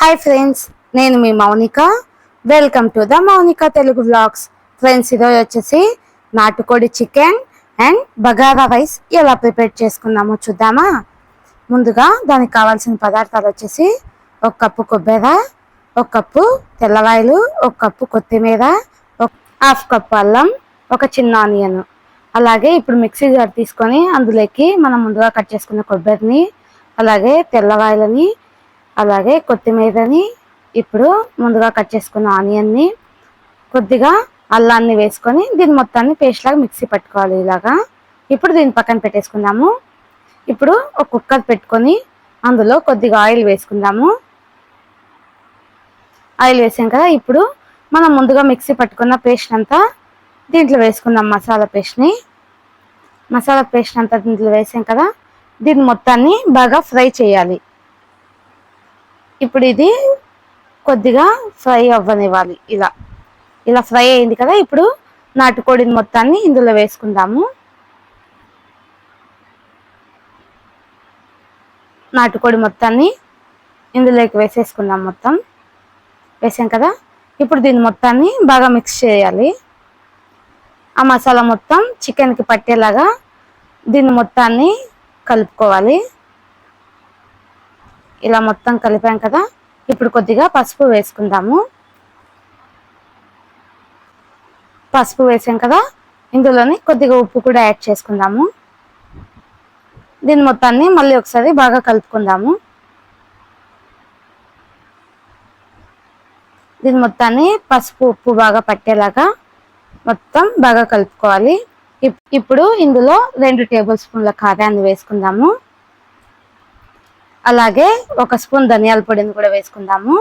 Hi friends, నేను మీ Mounika. Welcome to the Mounika Telugu vlogs. Friends, ఈరోజు వచ్చేసి నాటుకోడి చికెన్ అండ్ బగారా రైస్ ఎలా ప్రిపేర్ చేసుకుందామో చూద్దామా. ముందుగా దానికి కావాల్సిన పదార్థాలు వచ్చేసి 1 కప్పు కొబ్బరి, 1 కప్పు తెల్లవాయలు, 1 కప్పు కొత్తిమీర, 1/2 కప్పు అల్లం, 1 చిన్న ఆనియన్. అలాగే ఇప్పుడు మిక్సీ జార్ తీసుకొని అందులోకి మనం ముందుగా కట్ చేసుకున్న కొబ్బరిని, అలాగే తెల్లవాయలని, అలాగే కొత్తిమీరని, ఇప్పుడు ముందుగా కట్ చేసుకున్న ఆనియన్ని, కొద్దిగా అల్లాన్ని వేసుకొని దీని మొత్తాన్ని పేస్ట్ లాగా మిక్సీ పట్టుకోవాలి ఇలాగా. ఇప్పుడు దీన్ని పక్కన పెట్టేసుకుందాము. ఇప్పుడు ఒక కుక్కర్ పెట్టుకొని అందులో కొద్దిగా ఆయిల్ వేసుకుందాము. ఆయిల్ వేసాం కదా, ఇప్పుడు మనం ముందుగా మిక్సీ పట్టుకున్న పేస్ట్ అంతా దీంట్లో వేసుకుందాం. మసాలా పేస్ట్ అంతా దీంట్లో వేసాం కదా, దీన్ని మొత్తాన్ని బాగా ఫ్రై చేయాలి. ఇప్పుడు ఇది కొద్దిగా ఫ్రై అవ్వనివ్వాలి. ఇలా ఫ్రై అయింది కదా, ఇప్పుడు నాటుకోడిని మొత్తాన్ని ఇందులో వేసుకుందాము. నాటుకోడి మొత్తాన్ని ఇందులోకి వేసేసుకుందాం. మొత్తం వేసాం కదా, ఇప్పుడు దీన్ని మొత్తాన్ని బాగా మిక్స్ చేయాలి. ఆ మసాలా మొత్తం చికెన్కి పట్టేలాగా దీన్ని మొత్తాన్ని కలుపుకోవాలి. ఇలా మొత్తం కలిపాం కదా, ఇప్పుడు కొద్దిగా పసుపు వేసుకుందాము. పసుపు వేసాం కదా, ఇందులోని కొద్దిగా ఉప్పు కూడా యాడ్ చేసుకుందాము. దీని మొత్తాన్ని మళ్ళీ ఒకసారి బాగా కలుపుకుందాము. దీని మొత్తాన్ని పసుపు ఉప్పు బాగా పట్టేలాగా మొత్తం బాగా కలుపుకోవాలి. ఇప్పుడు ఇందులో 2 టేబుల్ స్పూన్ల కారాన్ని వేసుకుందాము. అలాగే 1 స్పూన్ ధనియాల పొడిని కూడా వేసుకుందాము.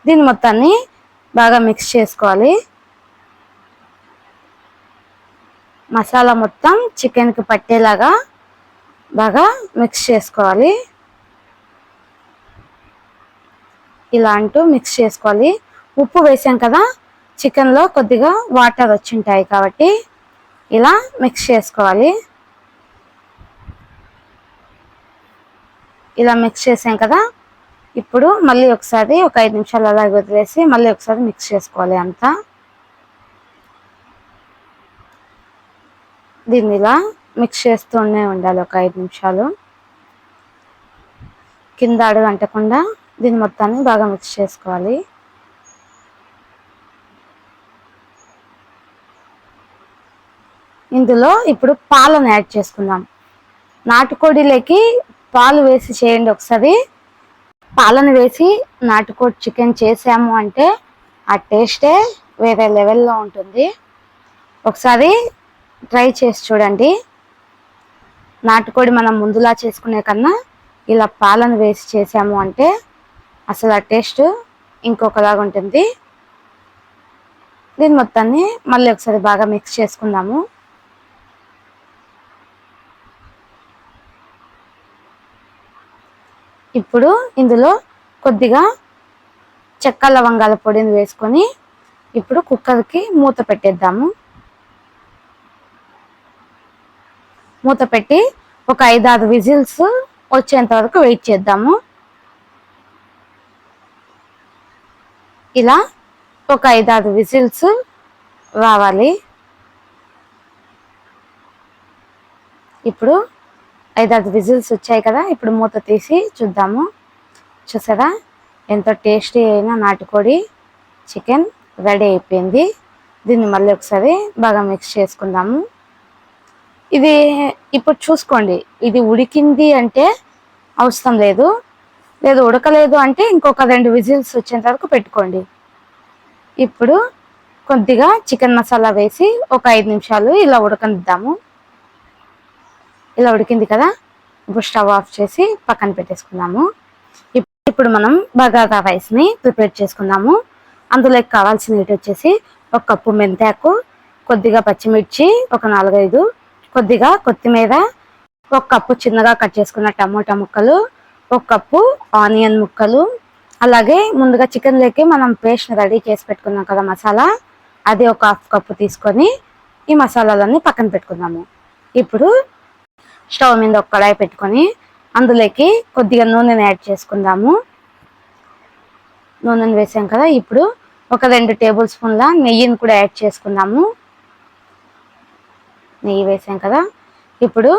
దీని మొత్తాన్ని బాగా మిక్స్ చేసుకోవాలి. మసాలా మొత్తం చికెన్కి పట్టేలాగా బాగా మిక్స్ చేసుకోవాలి. ఇలా అంటూ మిక్స్ చేసుకోవాలి. ఉప్పు వేసాం కదా, చికెన్లో కొద్దిగా వాటర్ వచ్చింటాయి కాబట్టి ఇలా మిక్స్ చేసుకోవాలి. ఇలా మిక్స్ చేసాం కదా, ఇప్పుడు మళ్ళీ ఒకసారి ఒక 5 నిమిషాలు అలాగే వదిలేసి మళ్ళీ ఒకసారి మిక్స్ చేసుకోవాలి అంతా. దీన్ని ఇలా మిక్స్ చేస్తూనే ఉండాలి ఒక 5 నిమిషాలు. కింద అడుగు అంటకుండా దీన్ని మొత్తాన్ని బాగా మిక్స్ చేసుకోవాలి. ఇందులో ఇప్పుడు పాలను యాడ్ చేసుకుందాం. నాటుకోడిలోకి పాలు వేసి చేయండి ఒకసారి. పాలను వేసి నాటుకోడి చికెన్ చేసాము అంటే ఆ టేస్టే వేరే లెవెల్లో ఉంటుంది. ఒకసారి ట్రై చేసి చూడండి. నాటుకోడి మనం ముందులా చేసుకునే కన్నా ఇలా పాలను వేసి చేసాము అంటే అసలు ఆ టేస్ట్ ఇంకొకలాగా ఉంటుంది. దీని మొత్తాన్ని మళ్ళీ ఒకసారి బాగా మిక్స్ చేసుకుందాము. ఇప్పుడు ఇందులో కొద్దిగా చెక్క లవంగాల పొడిని వేసుకొని ఇప్పుడు కుక్కర్కి మూత పెట్టేద్దాము. మూత పెట్టి ఒక 5-6 విజిల్స్ వచ్చేంత వరకు వెయిట్ చేద్దాము. ఇలా ఒక 5-6 విజిల్స్ రావాలి. ఇప్పుడు 5-6 విజిల్స్ వచ్చాయి కదా, ఇప్పుడు మూత తీసి చూద్దాము. చూసారా, ఎంతో టేస్టీ అయిన నాటుకోడి చికెన్ రెడీ అయిపోయింది. దీన్ని మళ్ళీ ఒకసారి బాగా మిక్స్ చేసుకుందాము. ఇది ఇప్పుడు చూసుకోండి, ఇది ఉడికింది అంటే అవసరం లేదు, ఉడకలేదు అంటే ఇంకొక 2 విజిల్స్ వచ్చేంత వరకు పెట్టుకోండి. ఇప్పుడు కొద్దిగా చికెన్ మసాలా వేసి ఒక 5 నిమిషాలు ఇలా ఉడకనిద్దాము. ఇలా ఉడికింది కదా, ఇప్పుడు స్టవ్ ఆఫ్ చేసి పక్కన పెట్టేసుకుందాము. ఇప్పుడు మనం బగారా రైస్ని ప్రిపేర్ చేసుకుందాము. అందులోకి కావాల్సినవి వచ్చేసి 1 కప్పు మెంతాకు, కొద్దిగా పచ్చిమిర్చి ఒక 4-5, కొద్దిగా కొత్తిమీర, 1 కప్పు చిన్నగా కట్ చేసుకున్న టమోటా ముక్కలు, 1 కప్పు ఆనియన్ ముక్కలు, అలాగే ముందుగా చికెన్లోకి మనం పేస్ట్ రెడీ చేసి పెట్టుకున్నాం కదా మసాలా, అది ఒక 1/2 కప్పు తీసుకొని ఈ మసాలాలన్నీ పక్కన పెట్టుకుందాము. ఇప్పుడు స్టవ్ మీద ఒక కడాయి పెట్టుకొని అందులోకి కొద్దిగా నూనెని యాడ్ చేసుకుందాము. నూనెను వేసాం కదా, ఇప్పుడు ఒక 2 టేబుల్ స్పూన్ల నెయ్యిని కూడా యాడ్ చేసుకుందాము. నెయ్యి వేసాం కదా, ఇప్పుడు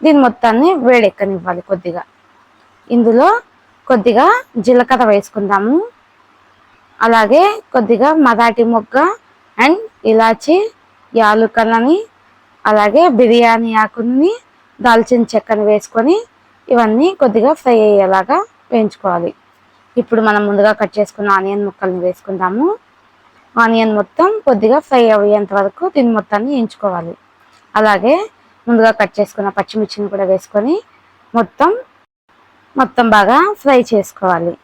దీని మొత్తాన్ని వేడెక్కనివ్వాలి కొద్దిగా. ఇందులో కొద్దిగా జీలకర్ర వేసుకుందాము, అలాగే కొద్దిగా మరాఠీ మొగ్గ అండ్ ఇలాచి, యాలుకలని, అలాగే బిర్యానీ ఆకుని, దాల్చిన చెక్కని వేసుకొని ఇవన్నీ కొద్దిగా ఫ్రై అయ్యేలాగా వేయించుకోవాలి. ఇప్పుడు మనం ముందుగా కట్ చేసుకున్న ఆనియన్ ముక్కల్ని వేసుకుందాము. ఆనియన్ మొత్తం కొద్దిగా ఫ్రై అయ్యేంత వరకు దీన్ని మొత్తాన్ని వేయించుకోవాలి. అలాగే ముందుగా కట్ చేసుకున్న పచ్చిమిర్చిని కూడా వేసుకొని మొత్తం బాగా ఫ్రై చేసుకోవాలి.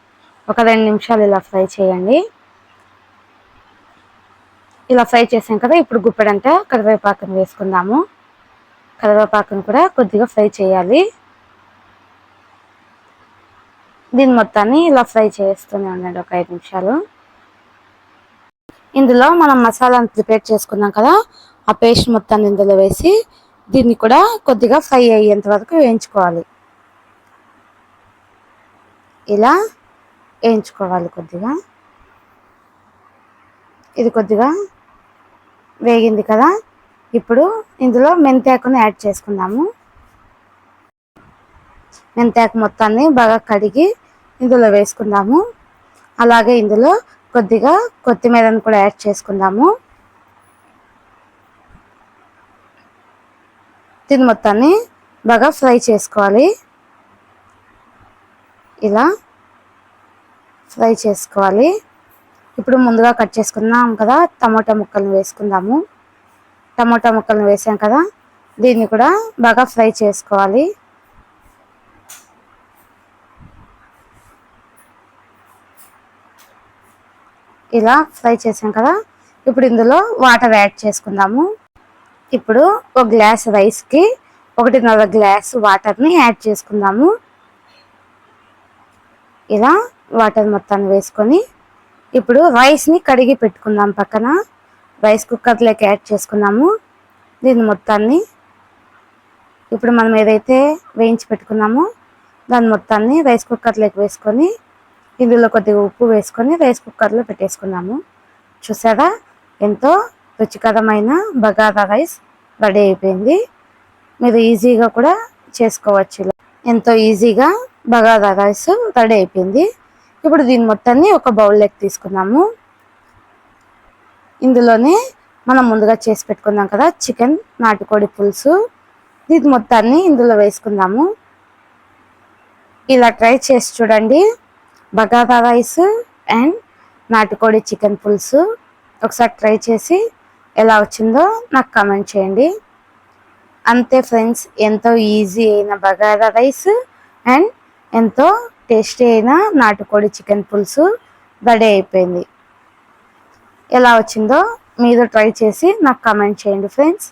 ఒక 2 నిమిషాలు ఇలా ఫ్రై చేయండి. ఇలా ఫ్రై చేసాం కదా, ఇప్పుడు గుప్పెడంతా కరివేపాకుని వేసుకుందాము. కరివేపాకుని కూడా కొద్దిగా ఫ్రై చేయాలి. దీని మొత్తాన్ని ఇలా ఫ్రై చేస్తూనే ఉండండి ఒక 5 నిమిషాలు. ఇందులో మనం మసాలాను ప్రిపేర్ చేసుకున్నాం కదా, ఆ పేస్ట్ మొత్తాన్ని ఇందులో వేసి దీన్ని కూడా కొద్దిగా ఫ్రై అయ్యేంత వరకు వేయించుకోవాలి. ఇలా వేయించుకోవాలి కొద్దిగా. ఇది కొద్దిగా వేగింది కదా, ఇప్పుడు ఇందులో మెంతాకుని యాడ్ చేసుకుందాము. మెంతాకు మొత్తాన్ని బాగా కడిగి ఇందులో వేసుకుందాము. అలాగే ఇందులో కొద్దిగా కొత్తిమీరను కూడా యాడ్ చేసుకుందాము. దీని మొత్తాన్ని బాగా ఫ్రై చేసుకోవాలి. ఇలా ఫ్రై చేసుకోవాలి. ఇప్పుడు ముందుగా కట్ చేసుకున్నాం కదా, టమోటా ముక్కల్ని వేసుకుందాము. టమోటా ముక్కల్ని వేసాం కదా, దీన్ని కూడా బాగా ఫ్రై చేసుకోవాలి. ఇలా ఫ్రై చేసాం కదా, ఇప్పుడు ఇందులో వాటర్ యాడ్ చేసుకుందాము. ఇప్పుడు 1 గ్లాస్ రైస్కి 1.5 గ్లాస్ వాటర్ని యాడ్ చేసుకుందాము. ఇలా వాటర్ మొత్తాన్ని వేసుకొని ఇప్పుడు రైస్ని కడిగి పెట్టుకుందాం. పక్కన రైస్ కుక్కర్లోకి యాడ్ చేసుకున్నాము. దీని మొత్తాన్ని ఇప్పుడు మనం ఏదైతే వేయించి పెట్టుకున్నామో దాని మొత్తాన్ని రైస్ కుక్కర్లోకి వేసుకొని ఇందులో కొద్దిగా ఉప్పు వేసుకొని రైస్ కుక్కర్లో పెట్టేసుకున్నాము. చూసారా, ఎంతో రుచికరమైన బగారా రైస్ రెడీ అయిపోయింది. మీరు ఈజీగా కూడా చేసుకోవచ్చు. ఎంతో ఈజీగా బగారా రైస్ రెడీ అయిపోయింది. ఇప్పుడు దీని మొత్తాన్ని ఒక బౌల్లోకి తీసుకున్నాము. ఇందులోనే మనం ముందుగా చేసి పెట్టుకున్నాం కదా చికెన్ నాటుకోడి పులుసు, దీని మొత్తాన్ని ఇందులో వేసుకుందాము. ఇలా ట్రై చేసి చూడండి. బగారా రైస్ అండ్ నాటుకోడి చికెన్ పులుసు ఒకసారి ట్రై చేసి ఎలా వచ్చిందో నాకు కామెంట్ చేయండి. అంతే ఫ్రెండ్స్, ఎంతో ఈజీ అయిన బగారా రైస్ అండ్ ఎంతో టేస్టీ అయిన నాటుకోడి చికెన్ పులుసు రెడీ అయిపోయింది. ఎలా వచ్చిందో మీరు ట్రై చేసి నాకు కామెంట్ చేయండి ఫ్రెండ్స్.